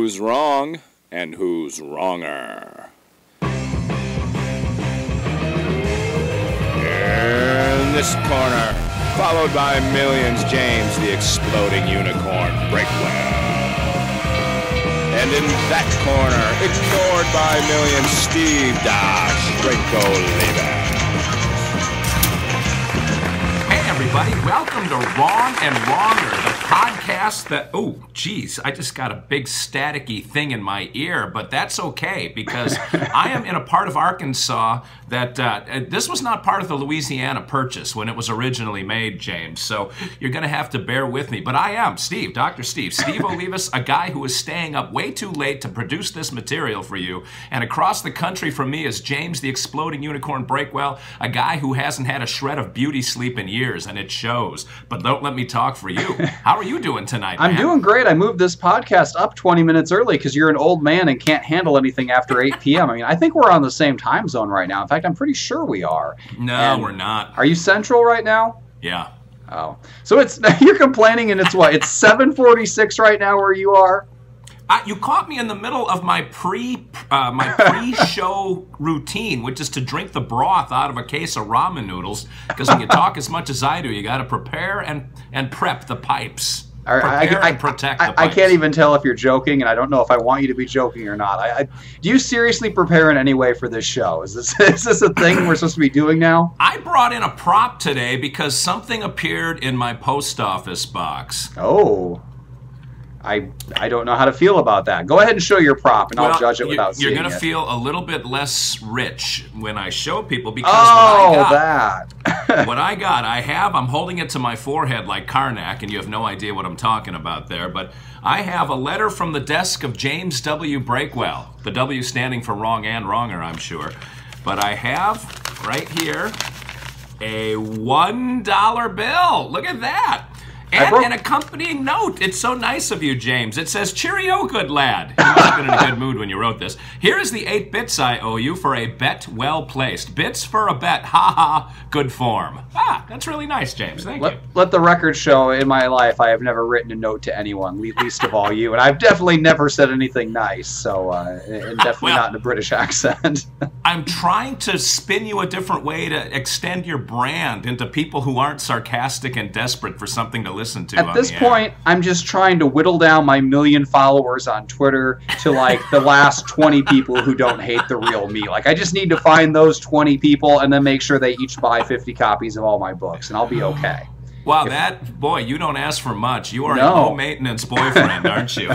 who's wrong and who's wronger. In this corner, followed by Millions, James, the exploding unicorn, Breakwell. And in that corner, ignored by Millions, Steve Olivas. Hey everybody, welcome to Wrong and Wronger, the podcast that, oh geez, I just got a big staticky thing in my ear, but that's okay because I am in a part of Arkansas that, this was not part of the Louisiana Purchase when it was originally made, James, so you're going to have to bear with me. But I am Steve, Dr. Steve Olivas, a guy who is staying up way too late to produce this material for you, and across the country from me is James the Exploding Unicorn Breakwell, a guy who hasn't had a shred of beauty sleep in years, and it shows. But don't let me talk for you. How are you doing tonight, man? I'm doing great. I moved this podcast up 20 minutes early because you're an old man and can't handle anything after 8 p.m. I mean, I think we're on the same time zone right now. In fact, I'm pretty sure we are. No, we're not. Are you central right now? Yeah. Oh. So it's you're complaining and it's what? It's 7:46 right now where you are? You caught me in the middle of my pre-show routine, which is to drink the broth out of a case of ramen noodles. Because when you talk as much as I do, you got to prepare and prep the pipes. Prepare and protect the pipes. I can't even tell if you're joking, and I don't know if I want you to be joking or not. Do you seriously prepare in any way for this show? Is this a thing we're supposed to be doing now? I brought in a prop today because something appeared in my post office box. Oh. I don't know how to feel about that. Go ahead and show your prop, and I'll judge it without seeing it. You're going to feel a little bit less rich when I show people because what I got, I'm holding it to my forehead like Karnak, and you have no idea what I'm talking about there, but I have a letter from the desk of James W. Breakwell, the W standing for Wrong and Wronger, I'm sure. But I have, right here, a $1 bill. Look at that. And an accompanying note. It's so nice of you, James. It says, "Cheerio, good lad." You must have been in a good mood when you wrote this. Here is the 8 bits I owe you for a bet well placed. Bits for a bet. Ha ha. Good form. Ah, that's really nice, James. Thank you. Let the record show, in my life, I have never written a note to anyone, least of all you. And I've definitely never said anything nice, so and definitely not in a British accent. I'm trying to spin you a different way to extend your brand into people who aren't sarcastic and desperate for something to listen to. At this point, I'm just trying to whittle down my 1 million followers on Twitter to like the last 20 people who don't hate the real me. Like, I just need to find those 20 people and then make sure they each buy 50 copies of all my books, and I'll be okay. Wow, boy, you don't ask for much. You are a low-maintenance boyfriend, aren't you?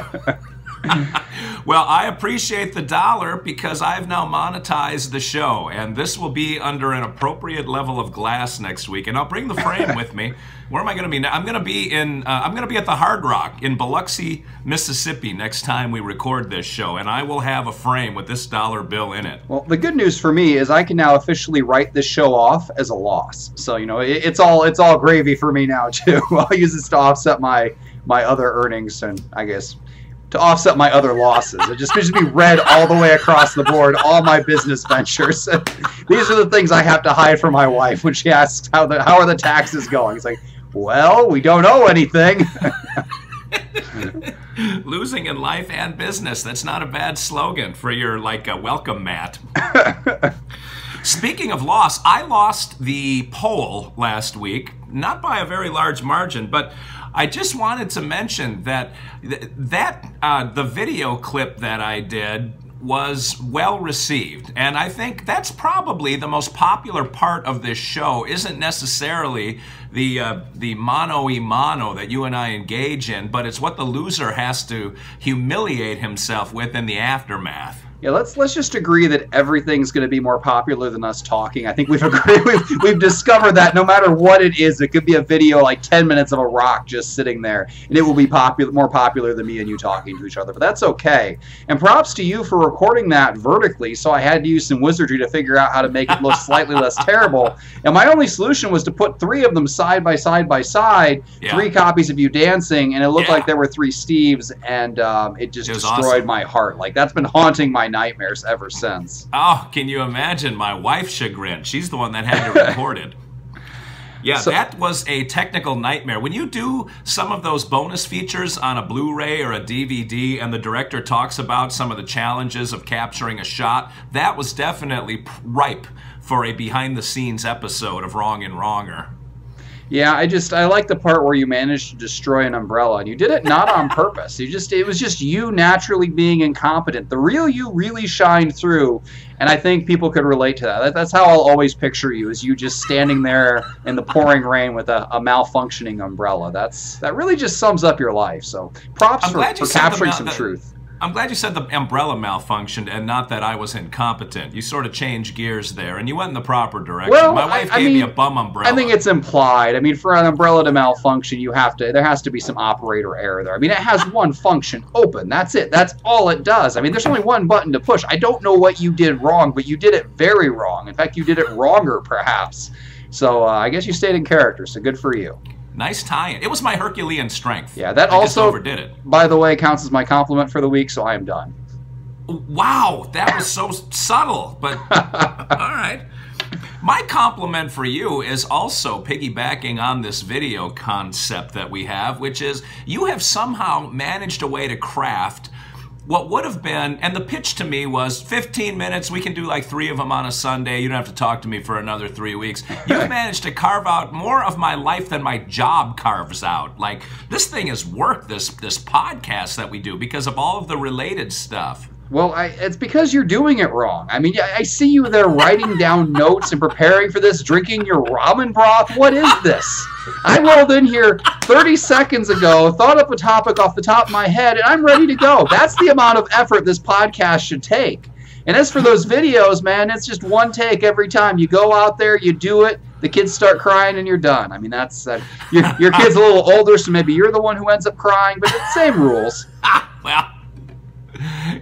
Well, I appreciate the $1 because I've now monetized the show, and this will be under an appropriate level of glass next week. And I'll bring the frame with me. Where am I going to be now? I'm going to be at the Hard Rock in Biloxi, Mississippi next time we record this show, and I will have a frame with this $1 bill in it. Well, the good news for me is I can now officially write this show off as a loss. So, you know, it's all gravy for me now too. I'll use this to offset my other earnings, and I guess to offset my other losses. It just be read all the way across the board, all my business ventures. These are the things I have to hide from my wife when she asks how are the taxes going. It's like, well, we don't owe anything. Losing in life and business. That's not a bad slogan for your welcome mat. Speaking of loss, I lost the poll last week, not by a very large margin, but I just wanted to mention that the video clip that I did was well received, and I think that's probably the most popular part of this show. Isn't necessarily the mano-y-mano that you and I engage in, but it's what the loser has to humiliate himself with in the aftermath. Yeah, let's just agree that everything's going to be more popular than us talking. I think we've agreed. We've discovered that no matter what it is, it could be a video like 10 minutes of a rock just sitting there, and it will be more popular than me and you talking to each other. But that's okay. And props to you for recording that vertically. So I had to use some wizardry to figure out how to make it look slightly less terrible. And my only solution was to put 3 of them side by side by side, 3 copies of you dancing, and it looked like there were 3 Steves, and it just destroyed my heart. Like, that's been haunting my nightmares ever since. Oh, can you imagine my wife's chagrin? She's the one that had to record it. Yeah, that was a technical nightmare. When you do some of those bonus features on a Blu-ray or a DVD and the director talks about some of the challenges of capturing a shot, that was definitely ripe for a behind-the-scenes episode of Wrong and Wronger. Yeah, I like the part where you managed to destroy an umbrella, and you did it not on purpose. It was just you naturally being incompetent. The real you really shined through, and I think people could relate to that. That's how I'll always picture you, is you just standing there in the pouring rain with a malfunctioning umbrella. That really just sums up your life. So props for capturing some truth. I'm glad you said the umbrella malfunctioned and not that I was incompetent. You sort of changed gears there, and you went in the proper direction. Well, my wife gave me a bum umbrella. I think it's implied. I mean, for an umbrella to malfunction, there has to be some operator error there. I mean, it has one function, open. That's it. That's all it does. I mean, there's only one button to push. I don't know what you did wrong, but you did it very wrong. In fact, you did it wronger, perhaps. So I guess you stayed in character, so good for you. Nice tie-in. It was my Herculean strength. Yeah, that I also just overdid it. By the way, counts as my compliment for the week, so I am done. Wow, that was so subtle, but all right. My compliment for you is also piggybacking on this video concept that we have, which is you have somehow managed a way to craft what would have been, and the pitch to me was 15 minutes, we can do like 3 of them on a Sunday, you don't have to talk to me for another 3 weeks. You've managed to carve out more of my life than my job carves out. Like, this thing has worked, this podcast that we do, because of all of the related stuff. Well, it's because you're doing it wrong. I mean, I see you there writing down notes and preparing for this, drinking your ramen broth. What is this? I rolled in here 30 seconds ago, thought up a topic off the top of my head, and I'm ready to go. That's the amount of effort this podcast should take. And as for those videos, man, it's just one take every time. You go out there, you do it, the kids start crying, and you're done. I mean, that's your kid's a little older, so maybe you're the one who ends up crying, but it's the same rules. Well,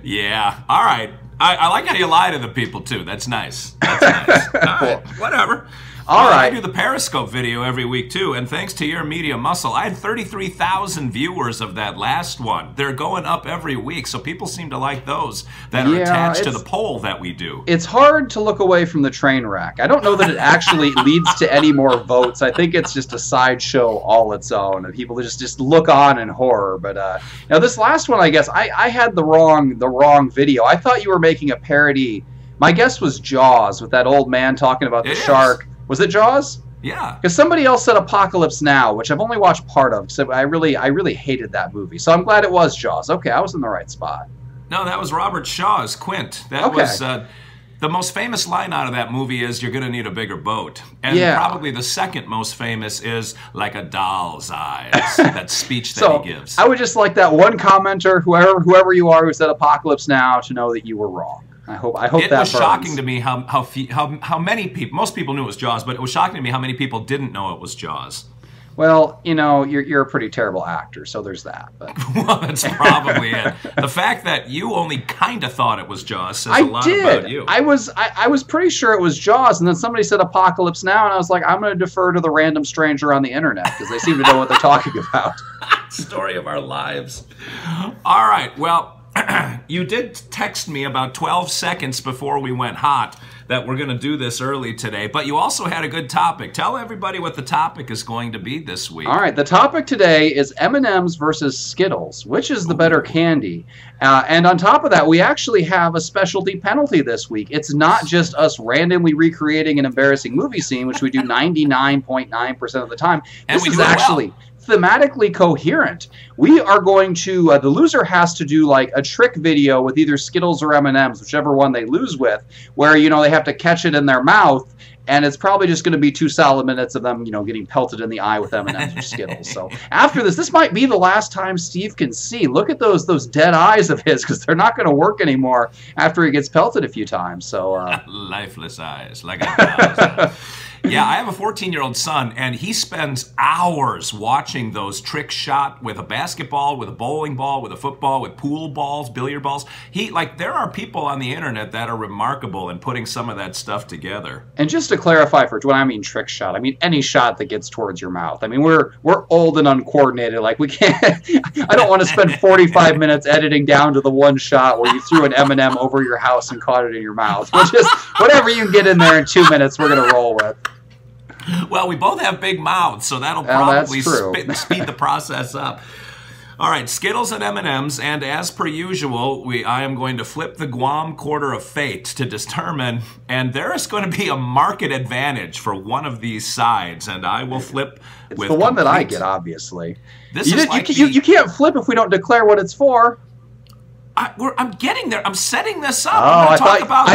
yeah. All right. I like how you lie to the people, too. That's nice. That's nice. All right. Whatever. All right. I do the Periscope video every week, too, and thanks to your media muscle, I had 33,000 viewers of that last one. They're going up every week, so people seem to like those that are attached to the poll that we do. It's hard to look away from the train wreck. I don't know that it actually leads to any more votes. I think it's just a sideshow all its own, and people just look on in horror. But now this last one, I guess, I had the wrong video. I thought you were making a parody. My guess was Jaws, with that old man talking about the shark. Was it Jaws? Yeah. Because somebody else said Apocalypse Now, which I've only watched part of, because I really hated that movie. So I'm glad it was Jaws. Okay, I was in the right spot. No, that was Robert Shaw's Quint. That was the most famous line out of that movie is "You're gonna need a bigger boat," and probably the second most famous is "Like a doll's eyes." That speech that he gives. I would just like that one commenter, whoever you are, who said Apocalypse Now, to know that you were wrong. I hope it that was burns. shocking to me how many people. Most people knew it was Jaws, but it was shocking to me how many people didn't know it was Jaws. Well, you know, you're a pretty terrible actor, so there's that. But well, that's probably it. The fact that you only kind of thought it was Jaws says a lot about you. I was pretty sure it was Jaws, and then somebody said Apocalypse Now, and I was like, I'm going to defer to the random stranger on the internet because they seem to know what they're talking about. Story of our lives. All right, well. You did text me about 12 seconds before we went hot that we're going to do this early today, but you also had a good topic. Tell everybody what the topic is going to be this week. All right, the topic today is M&Ms versus Skittles. Which is the better candy? And on top of that, we actually have a specialty penalty this week. It's not just us randomly recreating an embarrassing movie scene, which we do 99.9% of the time. And this is actually thematically coherent. We are going to, the loser has to do like a trick video with either Skittles or M&Ms, whichever one they lose with, where, you know, they have to catch it in their mouth, and it's probably just going to be 2 solid minutes of them, you know, getting pelted in the eye with M&Ms or Skittles. So after this might be the last time Steve can see. Look at those dead eyes of his, because they're not going to work anymore after he gets pelted a few times. So lifeless eyes, like a Yeah, I have a 14-year-old son, and he spends hours watching those trick shot with a basketball, with a bowling ball, with a football, with pool balls, billiard balls. There are people on the internet that are remarkable in putting some of that stuff together. And just to clarify, for when I mean trick shot, I mean any shot that gets towards your mouth. I mean, we're old and uncoordinated. Like, we can't. I don't want to spend 45 minutes editing down to the one shot where you threw an M&M over your house and caught it in your mouth. Which is whatever you can get in there in 2 minutes, we're gonna roll with. Well, we both have big mouths, so that'll probably speed the process up. All right, Skittles and M&Ms, and as per usual, I am going to flip the Guam quarter of fate to determine, and there is going to be a market advantage for one of these sides, and I will flip it's with the one that I get, obviously. You You can't flip if we don't declare what it's for. I'm getting there. I'm setting this up. Oh, I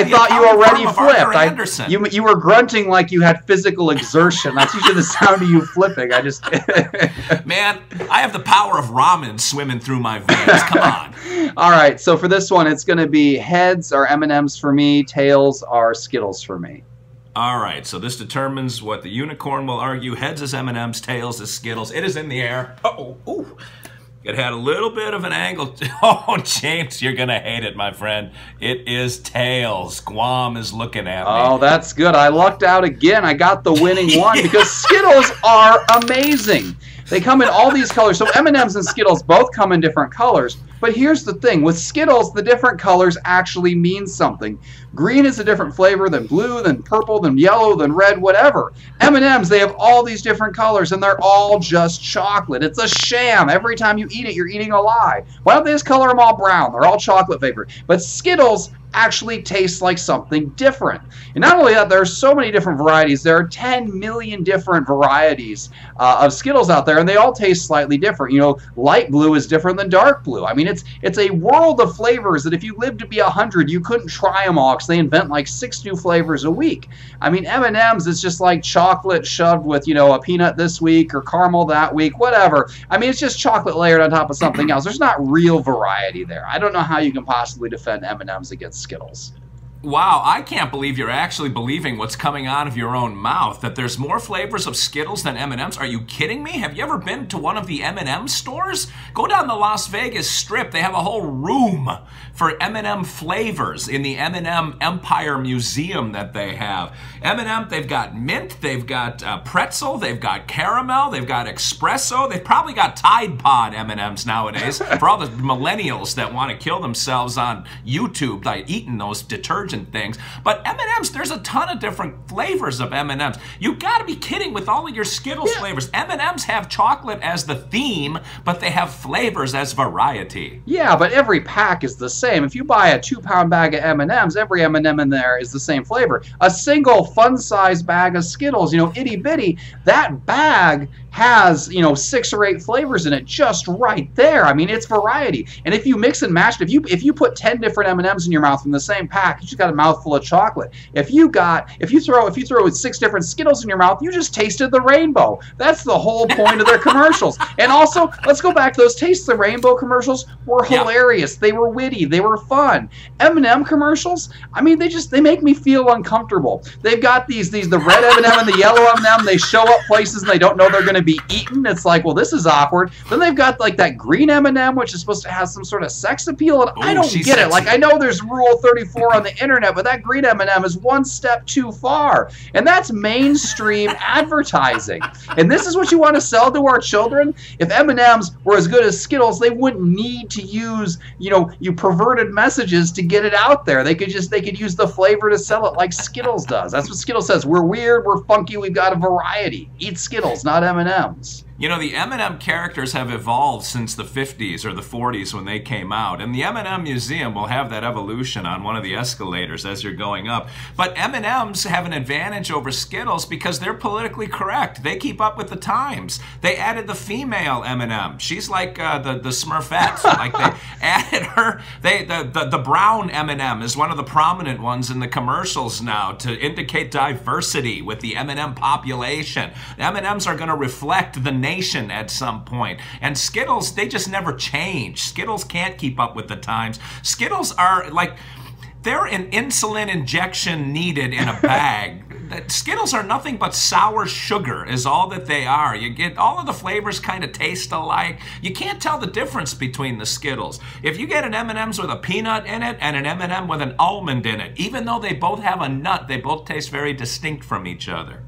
thought you already flipped. You were grunting like you had physical exertion. That's usually the sound of you flipping. Man, I have the power of ramen swimming through my veins. Come on. All right, so for this one, it's going to be heads are M&Ms for me, tails are Skittles for me. All right, so this determines what the unicorn will argue. Heads is M&Ms, tails is Skittles. It is in the air. Uh-oh. Ooh. It had a little bit of an angle. Oh, James, you're going to hate it, my friend. It is tails. Guam is looking at me. Oh, that's good. I lucked out again. I got the winning one because Skittles are amazing. They come in all these colors. So M&Ms and Skittles both come in different colors. But here's the thing. With Skittles, the different colors actually mean something. Green is a different flavor than blue, than purple, than yellow, than red, whatever. M&Ms, they have all these different colors, and they're all just chocolate. It's a sham. Every time you eat it, you're eating a lie. Why don't they just color them all brown? They're all chocolate flavored. But Skittles actually tastes like something different. And not only that, there are so many different varieties. There are 10 million different varieties of Skittles out there, and they all taste slightly different. You know, light blue is different than dark blue. I mean, it's a world of flavors that if you lived to be 100, you couldn't try them all because they invent like 6 new flavors a week. I mean, M&Ms is just like chocolate shoved with, you know, a peanut this week or caramel that week, whatever. I mean, it's just chocolate layered on top of something else. There's not real variety there. I don't know how you can possibly defend M&Ms against Skittles. Wow, I can't believe you're actually believing what's coming out of your own mouth, that there's more flavors of Skittles than M&Ms. Are you kidding me? Have you ever been to one of the M&M stores? Go down the Las Vegas Strip. They have a whole room for M&M flavors in the M&M Empire Museum that they have. M&M, they've got mint, they've got pretzel, they've got caramel, they've got espresso, they've probably got Tide Pod M&Ms nowadays for all the millennials that want to kill themselves on YouTube by eating those detergent things. But M&Ms, there's a ton of different flavors of M&Ms. You got to be kidding with all of your Skittles flavors. M&Ms have chocolate as the theme, but they have flavors as variety. Yeah, but every pack is the same. If you buy a 2-pound bag of M&Ms, every M&M in there is the same flavor. A single fun-sized bag of Skittles, you know, itty-bitty, that bag has, you know, 6 or 8 flavors in it just right there. I mean, it's variety. And if you mix and match it, if you put 10 different M&Ms in your mouth from the same pack, you just got a mouthful of chocolate. If you throw 6 different Skittles in your mouth, you just tasted the rainbow. That's the whole point of their commercials. And also, let's go back to those Taste the Rainbow commercials were hilarious. They were witty. They were fun. M&M commercials, I mean, they make me feel uncomfortable. They've got the red M&M and the yellow M&M. They show up places and they don't know they're going to be eaten. It's like, well, this is awkward. Then they've got like that green M&M, which is supposed to have some sort of sex appeal, and I don't get it. Like, I know there's Rule 34 on the internet, but that green M&M is one step too far, and that's mainstream advertising. And this is what you want to sell to our children? If M&Ms were as good as Skittles, they wouldn't need to use, you know, perverted messages to get it out there. They could use the flavor to sell it like Skittles does. That's what Skittles says. We're weird, we're funky, we've got a variety. Eat Skittles, not M&Ms. You know, the M&M characters have evolved since the 50s or the 40s when they came out, and the M&M Museum will have that evolution on one of the escalators as you're going up. But M&Ms have an advantage over Skittles because they're politically correct. They keep up with the times. They added the female M&M. She's like the Smurfette. Like, they added her. The brown M&M is one of the prominent ones in the commercials now to indicate diversity with the M&M population. The M&Ms are going to reflect the nation at some point. And Skittles, they just never change. Skittles can't keep up with the times. Skittles are like, they're an insulin injection needed in a bag. Skittles are nothing but sour sugar is all that they are. You get all of the flavors kind of taste alike. You can't tell the difference between the Skittles. If you get an M&Ms with a peanut in it and an M&M with an almond in it, even though they both have a nut, they both taste very distinct from each other.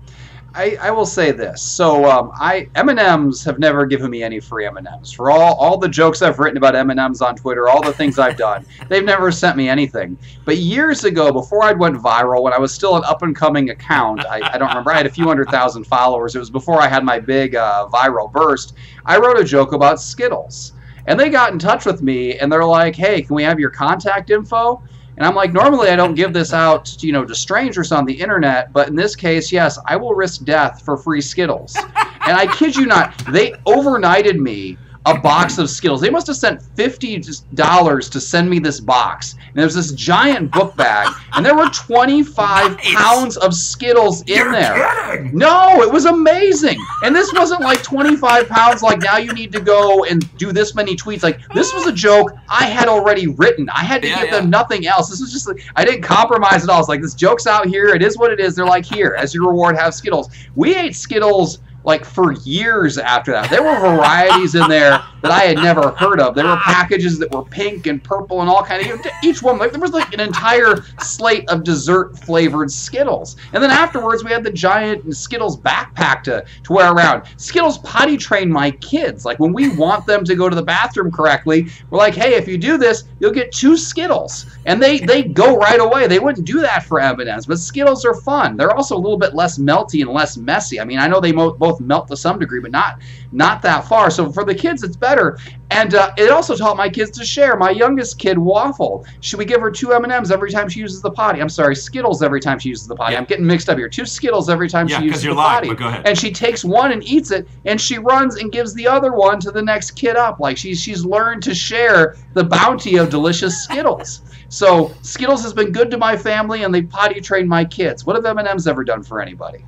I will say this. So M&Ms have never given me any free M&Ms. For all the jokes I've written about M&Ms on Twitter, all the things I've done, they've never sent me anything. But years ago, before I went viral, when I was still an up-and-coming account, I don't remember, I had a few 100,000 followers. It was before I had my big viral burst. I wrote a joke about Skittles. And they got in touch with me, and they're like, hey, can we have your contact info? And I'm like, normally I don't give this out, to strangers on the internet, but in this case, yes, I will risk death for free Skittles. And I kid you not, they overnighted me a box of Skittles. They must have sent $50 to send me this box. And there's this giant book bag, and there were 25 pounds of Skittles in there. Kidding. No, it was amazing. And this wasn't like 25 pounds like now you need to go and do this many tweets. Like, this was a joke I had already written. I had to give them nothing else. This was just like, I didn't compromise at all. It's like, this joke's out here. It is what it is. They're like, here, as your reward, have Skittles. We ate Skittles like for years after that. There were varieties in there that I had never heard of. There were packages that were pink and purple and all kind of, each one, like there was like an entire slate of dessert flavored Skittles. And then afterwards we had the giant Skittles backpack to wear around. Skittles potty train my kids. Like when we want them to go to the bathroom correctly, we're like, hey, if you do this, you'll get 2 Skittles. And they go right away. They wouldn't do that for M&Ms, but Skittles are fun. They're also a little bit less melty and less messy. I mean, I know they both melt to some degree, but not that far. So for the kids, it's better. And it also taught my kids to share. My youngest kid, Waffle, should we give her 2 M&Ms every time she uses the potty? I'm sorry, Skittles every time she uses the potty. I'm getting mixed up here. 2 Skittles every time she uses the potty. But go ahead. And she takes one and eats it, and she runs and gives the other one to the next kid up. Like she's learned to share the bounty of delicious Skittles. So Skittles has been good to my family, and they potty trained my kids. What have M&Ms ever done for anybody?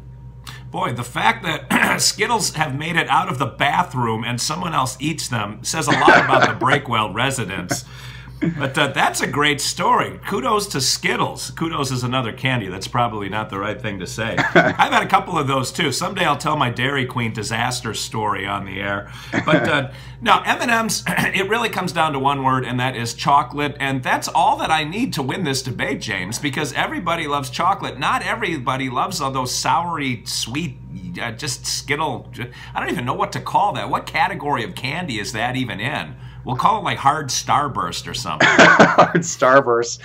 Boy, the fact that Skittles have made it out of the bathroom and someone else eats them says a lot about the Breakwell residents. But that's a great story. Kudos to Skittles. Kudos is another candy. That's probably not the right thing to say. I've had a couple of those, too. Someday I'll tell my Dairy Queen disaster story on the air. But now, M&Ms, it really comes down to one word, and that is chocolate. And that's all that I need to win this debate, James, because everybody loves chocolate. Not everybody loves all those soury, sweet, just Skittle. I don't even know what to call that. What category of candy is that even in? We'll call it like hard starburst or something. Hard starburst.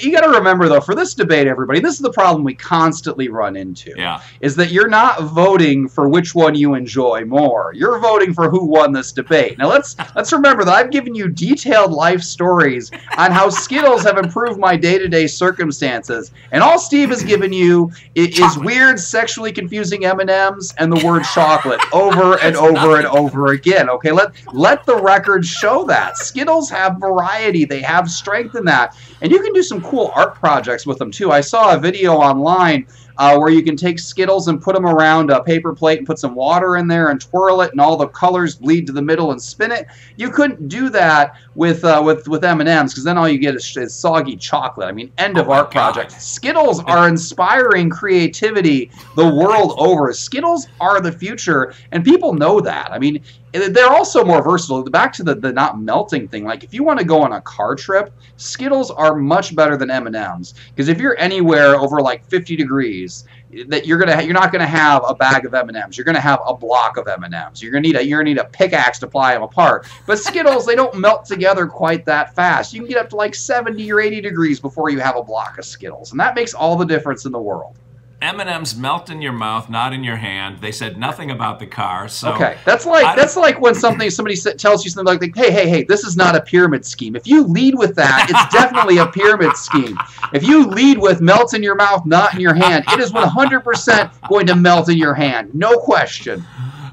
You got to remember, though, for this debate, everybody, this is the problem we constantly run into. Yeah. Is that you're not voting for which one you enjoy more. You're voting for who won this debate. Now, let's remember that I've given you detailed life stories on how Skittles have improved my day-to-day circumstances. And all Steve has given you is weird, sexually confusing M&Ms and the word chocolate over and over and over again. Okay, let the record show that. Skittles have variety. They have strength in that. And you can do some cool art projects with them, too. I saw a video online where you can take Skittles and put them around a paper plate and put some water in there and twirl it, and all the colors bleed to the middle and spin it. You couldn't do that with M&Ms, because then all you get is soggy chocolate. I mean, end of art project. Skittles are inspiring creativity the world over. Skittles are the future, and people know that. I mean, they're also more versatile. Back to the not melting thing. Like, if you want to go on a car trip, Skittles are much better than M&Ms, because if you're anywhere over like 50 degrees, that you're not gonna have a bag of M&Ms. You're gonna have a block of M&Ms. You're gonna need a pickaxe to pry them apart. But Skittles, they don't melt together quite that fast. You can get up to like 70 or 80 degrees before you have a block of Skittles, and that makes all the difference in the world. M&Ms melt in your mouth, not in your hand. They said nothing about the car. So okay, that's like when somebody tells you something like, hey, this is not a pyramid scheme. If you lead with that, it's definitely a pyramid scheme. If you lead with melts in your mouth, not in your hand, it is 100% going to melt in your hand, no question.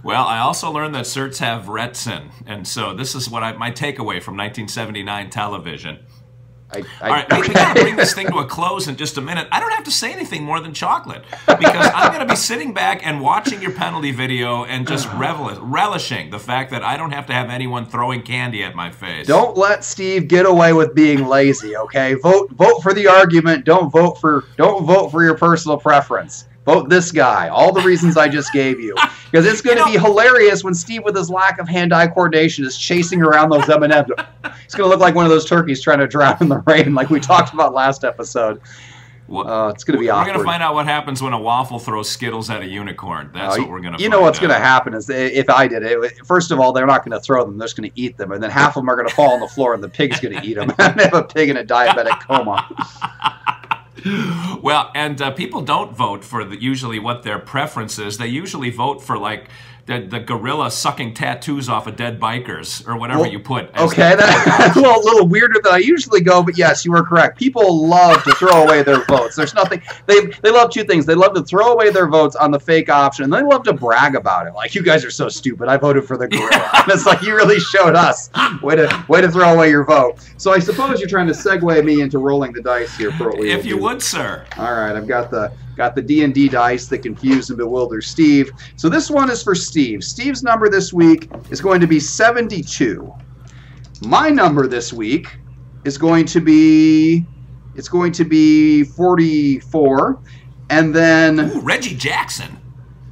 Well, I also learned that certs have retsin, and so this is what my takeaway from 1979 television. All right, we got to bring this thing to a close in just a minute. I don't have to say anything more than chocolate, because I'm going to be sitting back and watching your penalty video and just relishing the fact that I don't have to have anyone throwing candy at my face. Don't let Steve get away with being lazy, okay? Vote for the argument. Don't vote for your personal preference. Vote this guy. All the reasons I just gave you. Because it's going to be hilarious when Steve, with his lack of hand-eye coordination, is chasing around those M&Ms. It's going to look like one of those turkeys trying to drown in the rain like we talked about last episode. It's going to be awkward. We're going to find out what happens when a waffle throws Skittles at a unicorn. That's what we're going to find out. You know what's going to happen is if I did it, first of all, they're not going to throw them. They're just going to eat them. And then half of them are going to fall on the floor and the pig's going to eat them. And they have a pig in a diabetic coma. Well, and people don't vote for usually what their preference is. They usually vote for like the gorilla sucking tattoos off of dead bikers or whatever you put. Okay, that's a little weirder than I usually go, but yes, you were correct. People love to throw away their votes. There's nothing they love two things. They love to throw away their votes on the fake option, and they love to brag about it. Like, you guys are so stupid. I voted for the gorilla. And it's like, you really showed us. Way to throw away your vote. So I suppose you're trying to segue me into rolling the dice here for what we If you would, sir. All right, I've got the D&D dice that confuse and bewilder Steve. So this one is for Steve. Steve's number this week is going to be 72. My number this week is going to be 44. And then Reggie Jackson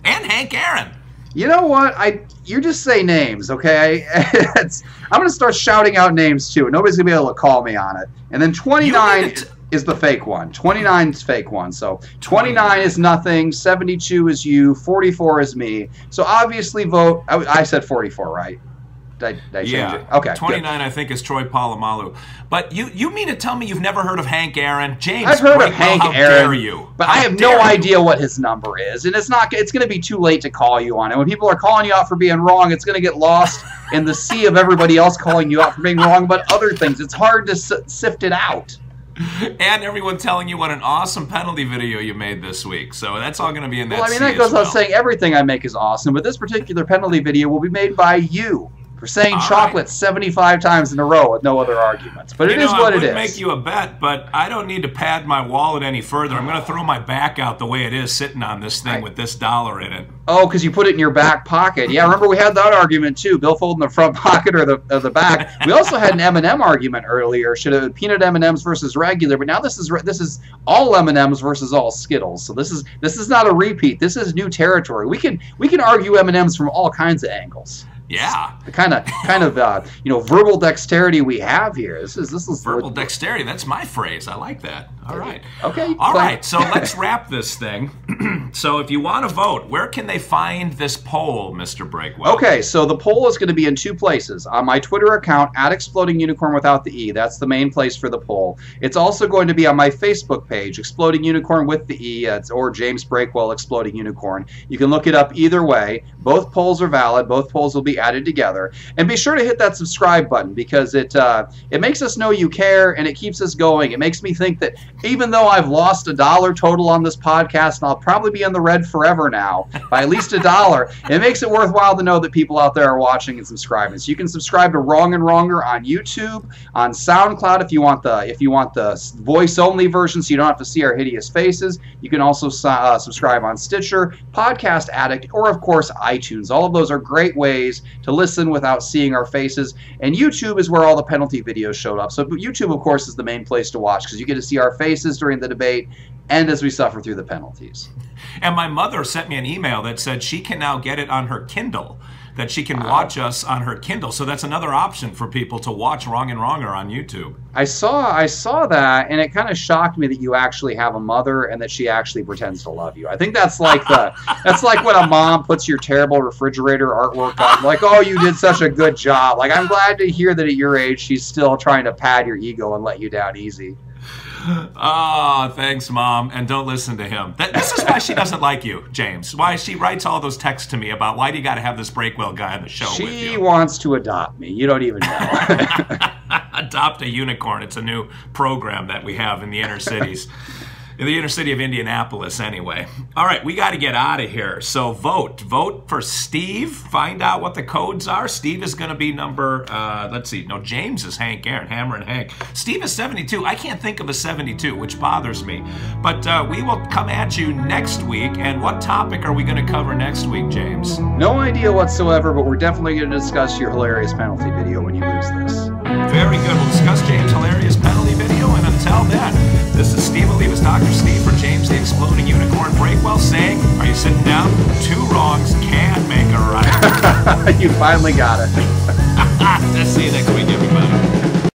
and Hank Aaron. You know what? You just say names, okay? I'm going to start shouting out names too. Nobody's going to be able to call me on it. And then 29 is the fake one. 29 is fake one. So 29 is nothing. 72 is you. 44 is me. So obviously vote. I said 44, right? Did I change it? Okay. 29, good. I think, is Troy Polamalu. But you mean to tell me you've never heard of Hank Aaron? James, I've heard of Hank Aaron. Dare you? But I have no idea what his number is, and it's going to be too late to call you on it. When people are calling you out for being wrong, it's going to get lost in the sea of everybody else calling you out for being wrong about other things. It's hard to sift it out. And everyone telling you what an awesome penalty video you made this week. So that's all going to be in that. Well, I mean, that goes without saying everything I make is awesome, but this particular penalty video will be made by you for saying chocolate 75 times in a row with no other arguments. But it is what it is. I would make you a bet, but I don't need to pad my wallet any further. I'm going to throw my back out the way it is sitting on this thing with this $1 in it. Oh, because you put it in your back pocket. Yeah, remember we had that argument too. Bill folding the front pocket or the back. We also had an M&M argument earlier. Should have been peanut M&Ms versus regular, but now this is all M&Ms versus all Skittles. So this is not a repeat. This is new territory. We can argue M&Ms from all kinds of angles. Yeah, the kind of verbal dexterity we have here. This is verbal dexterity. That's my phrase. I like that. All right. Okay. All right. So let's wrap this thing. So if you want to vote, where can they find this poll, Mr. Breakwell? Okay. So the poll is going to be in two places. On my Twitter account @ExplodingUnicorn without the E. That's the main place for the poll. It's also going to be on my Facebook page, Exploding Unicorn with the E, or James Breakwell Exploding Unicorn. You can look it up either way. Both polls are valid. Both polls will be added together, and be sure to hit that subscribe button because it makes us know you care and it keeps us going. It makes me think that even though I've lost $1 total on this podcast and I'll probably be in the red forever now by at least $1, it makes it worthwhile to know that people out there are watching and subscribing. So you can subscribe to Wrong and Wronger on YouTube, on SoundCloud if you want the voice only version so you don't have to see our hideous faces. You can also subscribe on Stitcher, Podcast Addict, or of course iTunes. All of those are great ways to listen without seeing our faces. And YouTube is where all the penalty videos showed up. So YouTube, of course, is the main place to watch because you get to see our faces during the debate and as we suffer through the penalties. And my mother sent me an email that said she can now get it on her Kindle, that she can watch us on her Kindle. So that's another option for people to watch Wrong and Wronger on YouTube. I saw that, and it kind of shocked me that you actually have a mother and that she actually pretends to love you. I think that's like that's like when a mom puts your terrible refrigerator artwork on, like, oh, you did such a good job. Like, I'm glad to hear that at your age she's still trying to pad your ego and let you down easy. Oh, thanks, Mom. And don't listen to him. This is why she doesn't like you, James. Why she writes all those texts to me about why do you got to have this Breakwell guy on the show with you. She wants to adopt me. You don't even know. Adopt a Unicorn. It's a new program that we have in the inner cities. In the inner city of Indianapolis, anyway. All right, we got to get out of here. So vote. Vote for Steve. Find out what the codes are. Steve is going to be number, let's see. No, James is Hank Aaron, Hammer and Hank. Steve is 72. I can't think of a 72, which bothers me. But we will come at you next week. And what topic are we going to cover next week, James? No idea whatsoever, but we're definitely going to discuss your hilarious penalty video when you lose this. Very good. We'll discuss James' hilarious penalty video. And until then, this is Steve Olivas, Dr. Steve for James the Exploding Unicorn Breakwell saying, are you sitting down? 2 wrongs can make a right. You finally got it. See you next week, everybody.